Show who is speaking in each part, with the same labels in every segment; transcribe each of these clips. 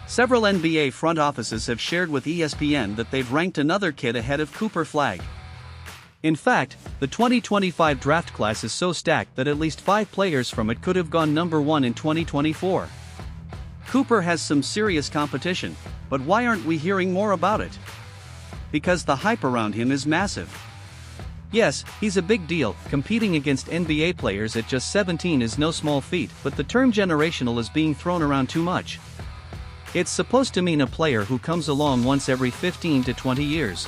Speaker 1: Several NBA front offices have shared with ESPN that they've ranked another kid ahead of Cooper Flagg. In fact, the 2025 draft class is so stacked that at least 5 players from it could have gone number 1 in 2024. Cooper has some serious competition, but why aren't we hearing more about it? Because the hype around him is massive. Yes, he's a big deal. Competing against NBA players at just 17 is no small feat, but the term generational is being thrown around too much. It's supposed to mean a player who comes along once every 15 to 20 years.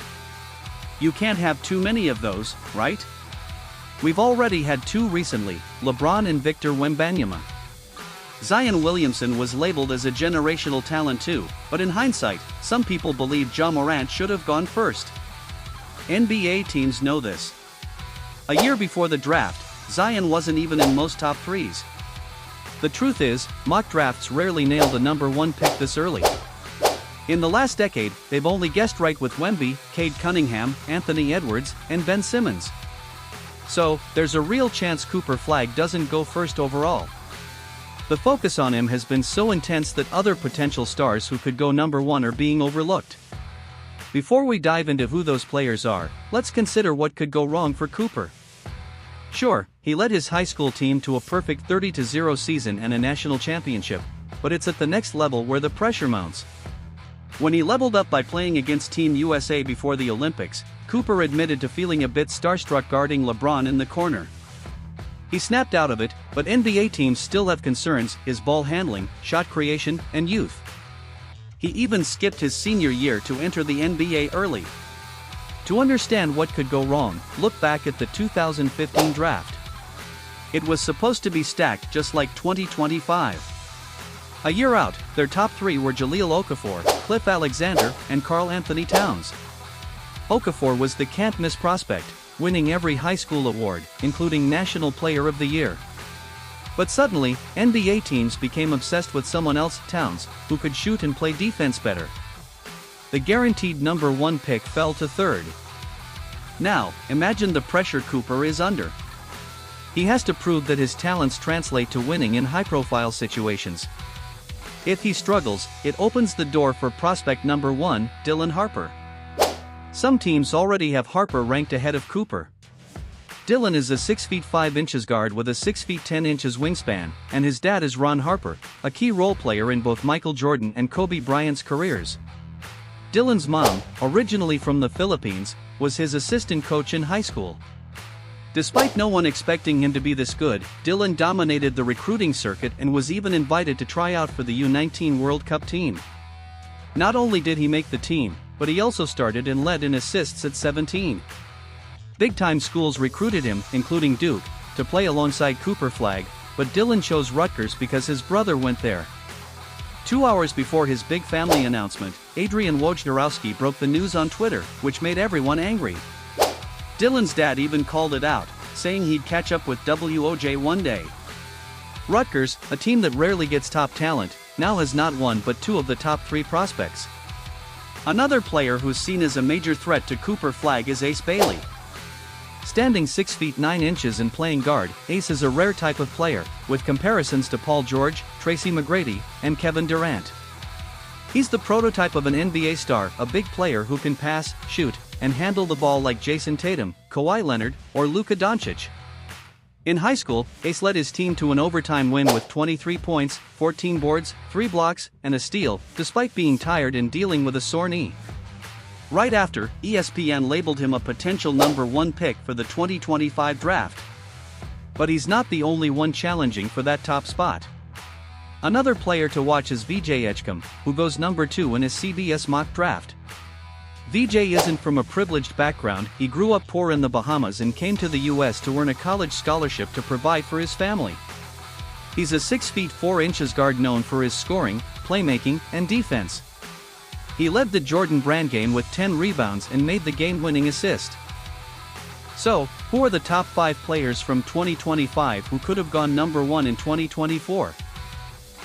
Speaker 1: You can't have too many of those, right? We've already had 2 recently, LeBron and Victor Wembanyama. Zion Williamson was labeled as a generational talent too, but in hindsight, some people believe Ja Morant should have gone first. NBA teams know this. A year before the draft, Zion wasn't even in most top 3s. The truth is, mock drafts rarely nail the number 1 pick this early. In the last decade, they've only guessed right with Wemby, Cade Cunningham, Anthony Edwards, and Ben Simmons. So, there's a real chance Cooper Flagg doesn't go first overall. The focus on him has been so intense that other potential stars who could go number 1 are being overlooked. Before we dive into who those players are, let's consider what could go wrong for Cooper. Sure, he led his high school team to a perfect 30-0 season and a national championship, but it's at the next level where the pressure mounts. When he leveled up by playing against Team USA before the Olympics, Cooper admitted to feeling a bit starstruck guarding LeBron in the corner. He snapped out of it, but NBA teams still have concerns: his ball handling, shot creation, and youth. He even skipped his senior year to enter the NBA early. To understand what could go wrong, look back at the 2015 draft. It was supposed to be stacked just like 2025. A year out, their top 3 were Jahlil Okafor, Cliff Alexander, and Karl Anthony Towns. Okafor was the can't-miss prospect, winning every high school award, including National Player of the Year. But suddenly, NBA teams became obsessed with someone else, Towns, who could shoot and play defense better. The guaranteed number 1 pick fell to 3rd. Now, imagine the pressure Cooper is under. He has to prove that his talents translate to winning in high-profile situations. If he struggles, it opens the door for prospect number 1, Dylan Harper. Some teams already have Harper ranked ahead of Cooper. Dylan is a 6 feet 5 inches guard with a 6 feet 10 inches wingspan, and his dad is Ron Harper, a key role player in both Michael Jordan and Kobe Bryant's careers. Dylan's mom, originally from the Philippines, was his assistant coach in high school. Despite no one expecting him to be this good, Dylan dominated the recruiting circuit and was even invited to try out for the U19 World Cup team. Not only did he make the team, but he also started and led in assists at 17. Big-time schools recruited him, including Duke, to play alongside Cooper Flagg, but Dylan chose Rutgers because his brother went there. 2 hours before his big family announcement, Adrian Wojnarowski broke the news on Twitter, which made everyone angry. Dylan's dad even called it out, saying he'd catch up with WOJ one day. Rutgers, a team that rarely gets top talent, now has not 1 but 2 of the top 3 prospects. Another player who's seen as a major threat to Cooper Flagg is Ace Bailey. Standing 6 feet 9 inches and playing guard, Ace is a rare type of player, with comparisons to Paul George, Tracy McGrady, and Kevin Durant. He's the prototype of an NBA star, a big player who can pass, shoot, and handle the ball like Jason Tatum, Kawhi Leonard, or Luka Doncic. In high school, Ace led his team to an overtime win with 23 points, 14 boards, 3 blocks, and a steal, despite being tired and dealing with a sore knee. Right after, ESPN labeled him a potential number 1 pick for the 2025 draft. But he's not the only one challenging for that top spot. Another player to watch is VJ Edgecombe, who goes number 2 in his CBS mock draft. VJ isn't from a privileged background. He grew up poor in the Bahamas and came to the US to earn a college scholarship to provide for his family. He's a 6 feet 4 inches guard known for his scoring, playmaking, and defense. He led the Jordan Brand game with 10 rebounds and made the game-winning assist. So, who are the top 5 players from 2025 who could have gone number 1 in 2024?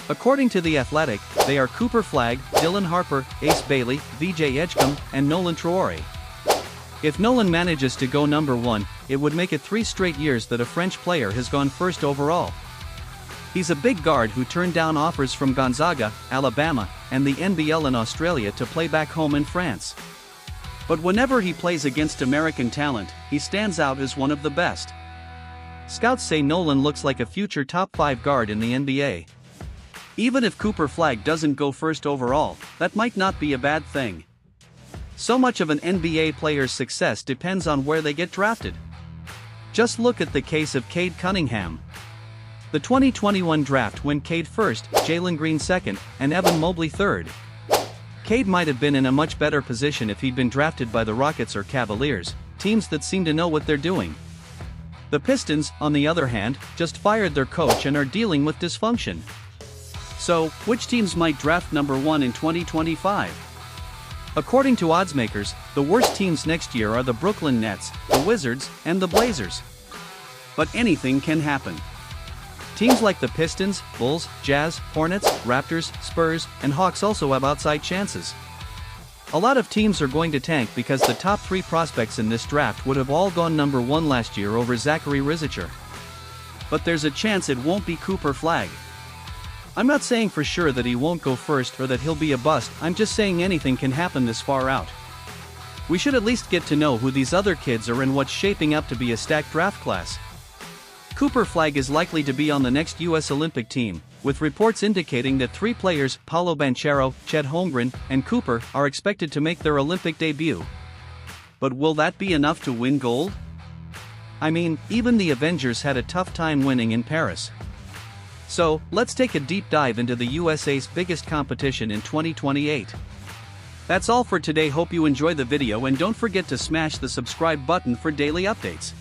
Speaker 1: According to The Athletic, they are Cooper Flagg, Dylan Harper, Ace Bailey, VJ Edgecombe, and Nolan Traore. If Nolan manages to go number 1, it would make it 3 straight years that a French player has gone first overall. He's a big guard who turned down offers from Gonzaga, Alabama, and the NBL in Australia to play back home in France. But whenever he plays against American talent, he stands out as one of the best. Scouts say Nolan looks like a future top 5 guard in the NBA. Even if Cooper Flagg doesn't go first overall, that might not be a bad thing. So much of an NBA player's success depends on where they get drafted. Just look at the case of Cade Cunningham. The 2021 draft went Cade first, Jalen Green second, and Evan Mobley third. Cade might have been in a much better position if he'd been drafted by the Rockets or Cavaliers, teams that seem to know what they're doing. The Pistons, on the other hand, just fired their coach and are dealing with dysfunction. So, which teams might draft number 1 in 2025? According to oddsmakers, the worst teams next year are the Brooklyn Nets, the Wizards, and the Blazers. But anything can happen. Teams like the Pistons, Bulls, Jazz, Hornets, Raptors, Spurs, and Hawks also have outside chances. A lot of teams are going to tank because the top 3 prospects in this draft would have all gone number 1 last year over Zachary Rizicher. But there's a chance it won't be Cooper Flagg. I'm not saying for sure that he won't go first or that he'll be a bust, I'm just saying anything can happen this far out. We should at least get to know who these other kids are and what's shaping up to be a stacked draft class. Cooper Flagg is likely to be on the next U.S. Olympic team, with reports indicating that 3 players, Paolo Banchero, Chet Holmgren, and Cooper, are expected to make their Olympic debut. But will that be enough to win gold? I mean, even the Avengers had a tough time winning in Paris. So, let's take a deep dive into the USA's biggest competition in 2028. That's all for today. Hope you enjoy the video and don't forget to smash the subscribe button for daily updates.